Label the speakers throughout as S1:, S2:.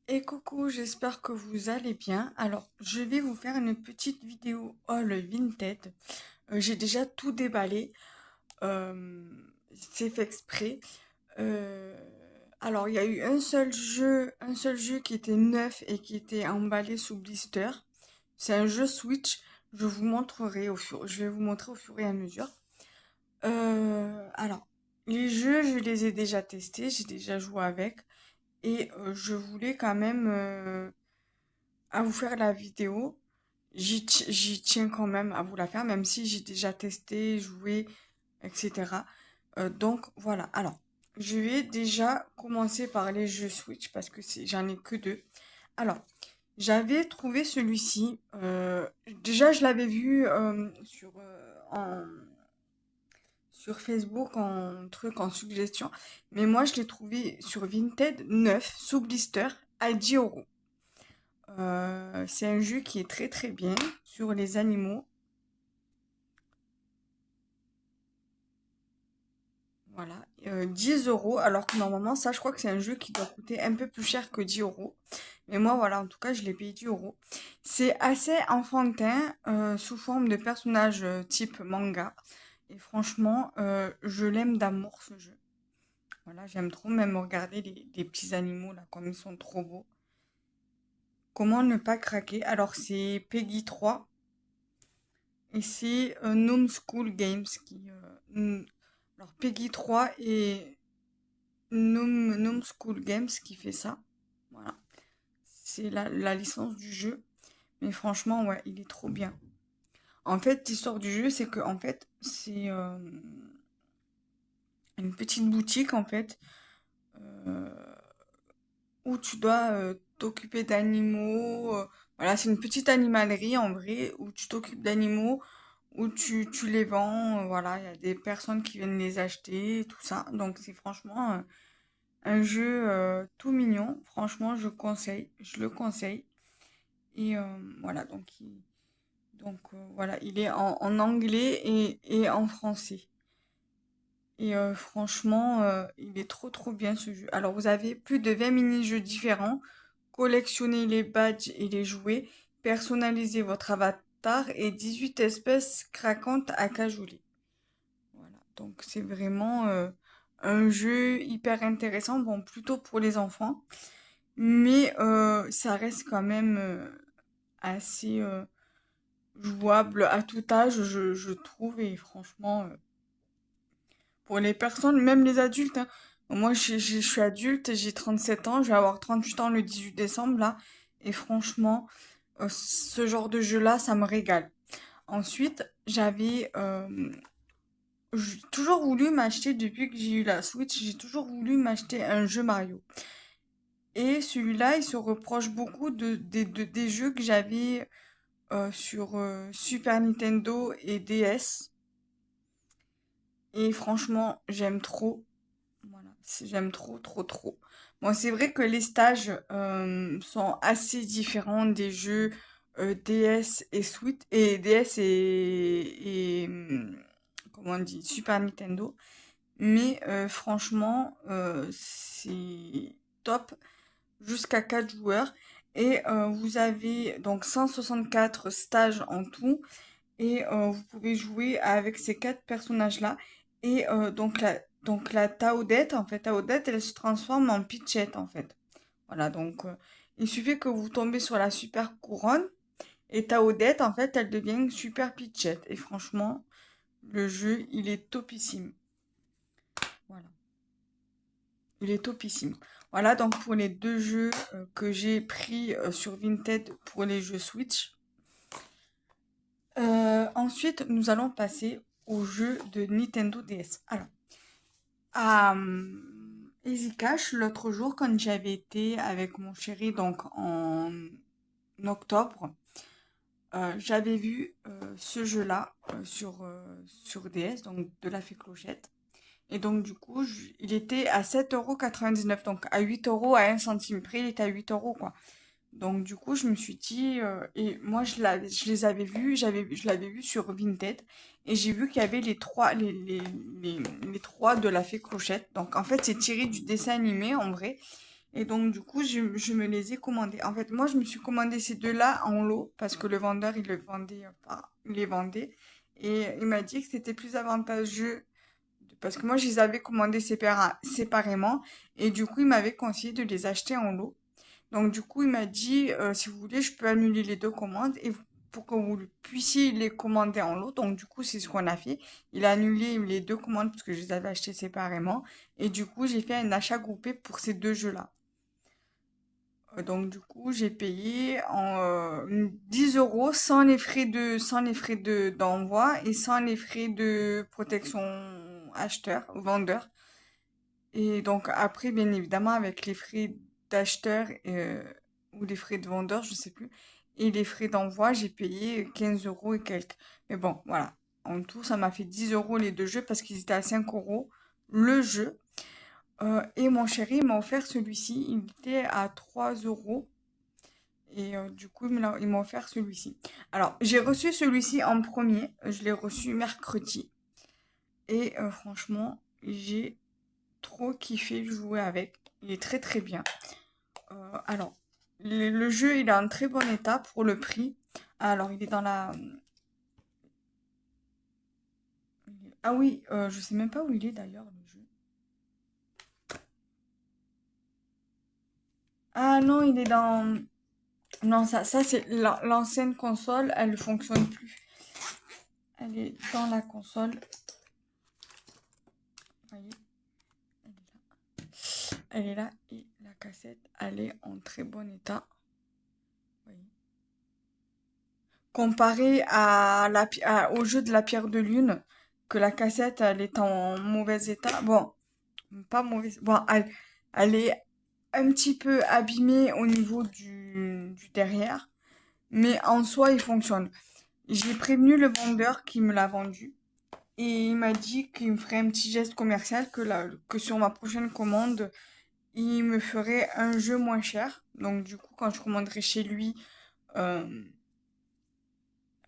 S1: Et coucou, j'espère que vous allez bien. Alors, je vais vous faire une petite vidéo haul Vinted. J'ai déjà tout déballé. euh, c'est fait exprès. Euh, alors, il y a eu un seul jeu qui était neuf et qui était emballé sous blister. C'est un jeu Switch. Je vais vous montrer au fur et à mesure. Alors, les jeux, je les ai déjà testés, j'ai déjà joué avec. Et je voulais quand même à vous faire la vidéo. J'y tiens quand même à vous la faire, même si j'ai déjà testé, joué, etc. Donc voilà. Alors, je vais déjà commencer par les jeux Switch parce que j'en ai que deux. Alors, j'avais trouvé celui-ci. Déjà, je l'avais vu sur Facebook en truc, en suggestion. Mais moi, je l'ai trouvé sur Vinted neuf, sous blister, à 10 €. C'est un jeu qui est très très bien sur les animaux. Voilà. 10 €, alors que normalement, ça, je crois que c'est un jeu qui doit coûter un peu plus cher que 10 €. Mais moi, voilà, en tout cas, je l'ai payé 10 €. C'est assez enfantin, sous forme de personnage type manga. Et franchement, je l'aime d'amour, ce jeu. Voilà, j'aime trop même regarder les petits animaux, là, comme ils sont trop beaux. Comment ne pas craquer? Alors, c'est Peggy 3. Et c'est Gnome School Games alors Peggy 3 et Gnome School Games qui fait ça. Voilà. C'est la licence du jeu. Mais franchement, ouais, il est trop bien. En fait, l'histoire du jeu, c'est que en fait, c'est une petite boutique en fait euh, où tu dois t'occuper d'animaux. Voilà, c'est une petite animalerie en vrai où tu t'occupes d'animaux, où tu les vends. Voilà, il y a des personnes qui viennent les acheter, tout ça. Donc c'est franchement un jeu tout mignon. Franchement, je le conseille. Et voilà, voilà, il est en anglais et en français. Et franchement, il est trop trop bien ce jeu. Alors vous avez plus de 20 mini-jeux différents. Collectionnez les badges et les jouets. Personnalisez votre avatar et 18 espèces craquantes à cajoler. Voilà, donc c'est vraiment un jeu hyper intéressant. Bon, plutôt pour les enfants. Mais ça reste quand même assez jouable à tout âge, je trouve. Et franchement, pour les personnes, même les adultes, hein. Moi, je suis adulte, j'ai 37 ans, je vais avoir 38 ans le 18 décembre, là. Et franchement, ce genre de jeu-là, ça me régale. Ensuite, j'ai toujours voulu m'acheter, depuis que j'ai eu la Switch, j'ai toujours voulu m'acheter un jeu Mario. Et celui-là, il se reproche beaucoup des jeux que j'avais sur Super Nintendo et DS. Et franchement, j'aime trop. Voilà, j'aime trop, trop, trop. Bon, c'est vrai que les stages sont assez différents des jeux DS et Switch et DS comment on dit, Super Nintendo. Mais franchement, c'est top jusqu'à 4 joueurs. Et vous avez donc 164 stages en tout. Et vous pouvez jouer avec ces quatre personnages-là. Et donc la Taodette, en fait, Taodette, elle se transforme en Pitchette, en fait. Voilà, donc il suffit que vous tombez sur la super couronne. Et Taodette, en fait, elle devient super Pitchette. Et franchement, le jeu, il est topissime. Voilà, il est topissime. Voilà, donc pour les deux jeux que j'ai pris sur Vinted pour les jeux Switch. Ensuite, nous allons passer au jeu de Nintendo DS. Alors, à Easy Cash, l'autre jour, quand j'avais été avec mon chéri, donc en octobre, j'avais vu ce jeu-là sur DS, donc de la fée Clochette. Et donc, du coup, il était à 7,99 €, donc à 8 € à 1 centime près, il était à 8 € quoi. Donc du coup, je me suis dit, et moi je les avais vus, je l'avais vu sur Vinted, et j'ai vu qu'il y avait les trois de la fée Clochette. Donc en fait, c'est tiré du dessin animé en vrai, Et donc, du coup, je me les ai commandés. En fait, moi, je me suis commandé ces deux-là en lot parce que le vendeur, il le vendait, il les vendait. Et il m'a dit que c'était plus avantageux parce que moi, je les avais commandés séparément. Et du coup, il m'avait conseillé de les acheter en lot. Donc, du coup, il m'a dit, si vous voulez, je peux annuler les deux commandes pour que vous puissiez les commander en lot. Donc, du coup, c'est ce qu'on a fait. Il a annulé les deux commandes parce que je les avais achetées séparément. Et du coup, j'ai fait un achat groupé pour ces deux jeux-là. Donc du coup, j'ai payé en 10 euros sans les frais d'envoi et sans les frais de protection acheteur, vendeur. Et donc après, bien évidemment, avec les frais d'acheteur ou les frais de vendeur, je sais plus, et les frais d'envoi, j'ai payé 15 euros et quelques. Mais bon, voilà. En tout, ça m'a fait 10 euros les deux jeux parce qu'ils étaient à 5 euros le jeu. Et mon chéri m'a offert celui-ci, il était à 3 euros. Et du coup, il m'a offert celui-ci. Alors, j'ai reçu celui-ci en premier. Je l'ai reçu mercredi. Et franchement, j'ai trop kiffé jouer avec. Il est très très bien. Alors, le jeu, il est en très bon état pour le prix. Alors, il est dans la... Ah oui, je sais même pas où il est d'ailleurs, le jeu. Ah non, il est dans... Non, ça c'est l'ancienne console, elle ne fonctionne plus. Elle est dans la console. Vous voyez, elle est là. Elle est là et la cassette, elle est en très bon état. Vous voyez. Comparé au jeu de la pierre de lune, que la cassette, elle est en mauvais état. Bon, pas mauvais. Bon, elle est un petit peu abîmée au niveau du derrière, mais en soi, il fonctionne. J'ai prévenu le vendeur qui me l'a vendu. Et il m'a dit qu'il me ferait un petit geste commercial que sur ma prochaine commande, il me ferait un jeu moins cher. Donc du coup, quand je commanderai chez lui, euh,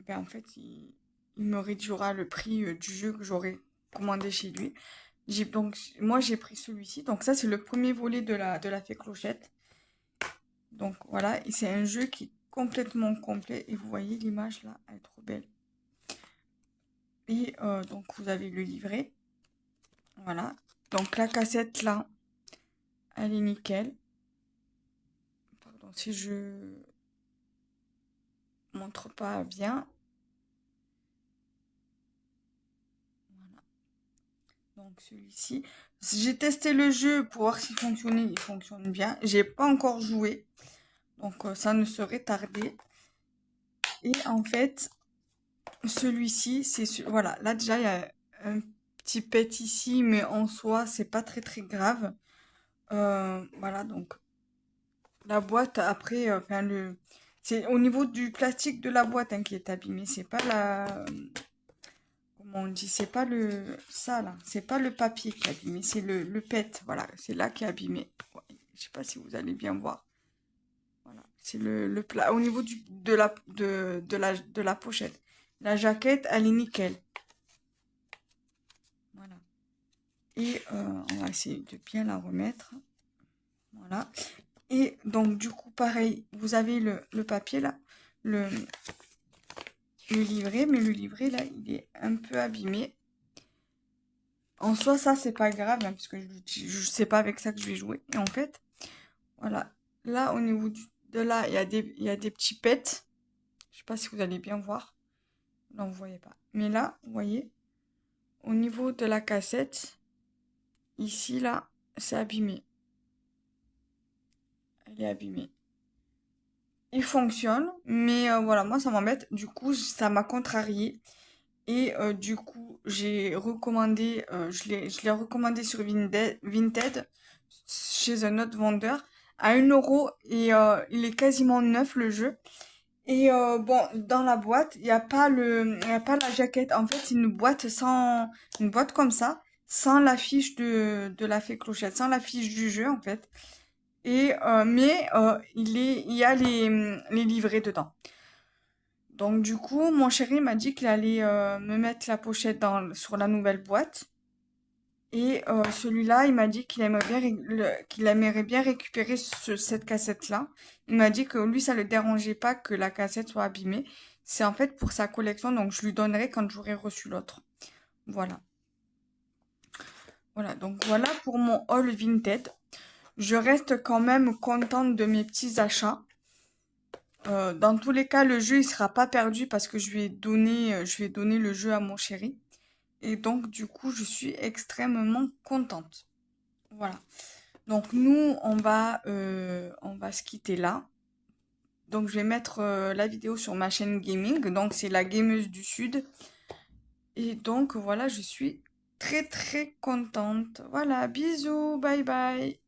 S1: ben, en fait, il me réduira le prix du jeu que j'aurais commandé chez lui. Donc moi j'ai pris celui-ci. Donc ça c'est le premier volet de la fée Clochette. Donc voilà, et c'est un jeu qui est complètement complet. Et vous voyez l'image là, elle est trop belle. Et donc vous avez le livret. Voilà. Donc la cassette là, elle est nickel. Pardon si je montre pas bien. Voilà. Donc celui-ci. J'ai testé le jeu pour voir s'il fonctionnait. Il fonctionne bien. J'ai pas encore joué. Donc ça ne serait tardé. Et en fait, celui-ci, voilà. Là déjà, il y a un petit pet ici, mais en soi, c'est pas très très grave. Voilà, donc la boîte, après, enfin, c'est au niveau du plastique de la boîte hein, qui est abîmé. C'est pas comment on dit, c'est pas ça là, c'est pas le papier qui est abîmé, c'est le PET, voilà, c'est là qui est abîmé. Ouais, je sais pas si vous allez bien voir. Voilà, c'est au niveau de la pochette. La jaquette, elle est nickel. Voilà. Et on va essayer de bien la remettre. Voilà. Et donc, du coup, pareil, vous avez le papier là, le, le livret, mais le livret là, il est un peu abîmé. En soi, ça, c'est pas grave, hein, parce que je sais pas avec ça que je vais jouer. Et en fait, voilà. Là, au niveau de là, il y a des petits pets. Je sais pas si vous allez bien voir. Non, vous voyez pas. Mais là, vous voyez, au niveau de la cassette, ici, là, c'est abîmé. Elle est abîmée. Il fonctionne, mais voilà, moi, ça m'embête. Du coup, ça m'a contrarié. Et du coup, je l'ai recommandé sur Vinted chez un autre vendeur à 1 euro et il est quasiment neuf le jeu. Et bon, dans la boîte, il y a pas la jaquette. En fait, c'est une boîte comme ça, sans l'affiche de la fée Clochette, sans l'affiche du jeu en fait. Et mais il y a les livrets dedans. Donc du coup, mon chéri m'a dit qu'il allait me mettre la pochette sur la nouvelle boîte. Et celui-là, il m'a dit qu'il aimerait bien, qu'il aimerait bien récupérer cette cassette-là. Il m'a dit que lui, ça le dérangeait pas que la cassette soit abîmée. C'est en fait pour sa collection, donc je lui donnerai quand j'aurai reçu l'autre. Voilà. Voilà, donc voilà pour mon haul Vinted. Je reste quand même contente de mes petits achats. Dans tous les cas, le jeu, il sera pas perdu parce que je lui ai donné le jeu à mon chéri. Et donc, du coup, je suis extrêmement contente. Voilà. Donc, nous, on va se quitter là. Donc, je vais mettre la vidéo sur ma chaîne gaming. Donc, c'est la gameuse du Sud. Et donc, voilà, je suis très, très contente. Voilà, bisous, bye bye.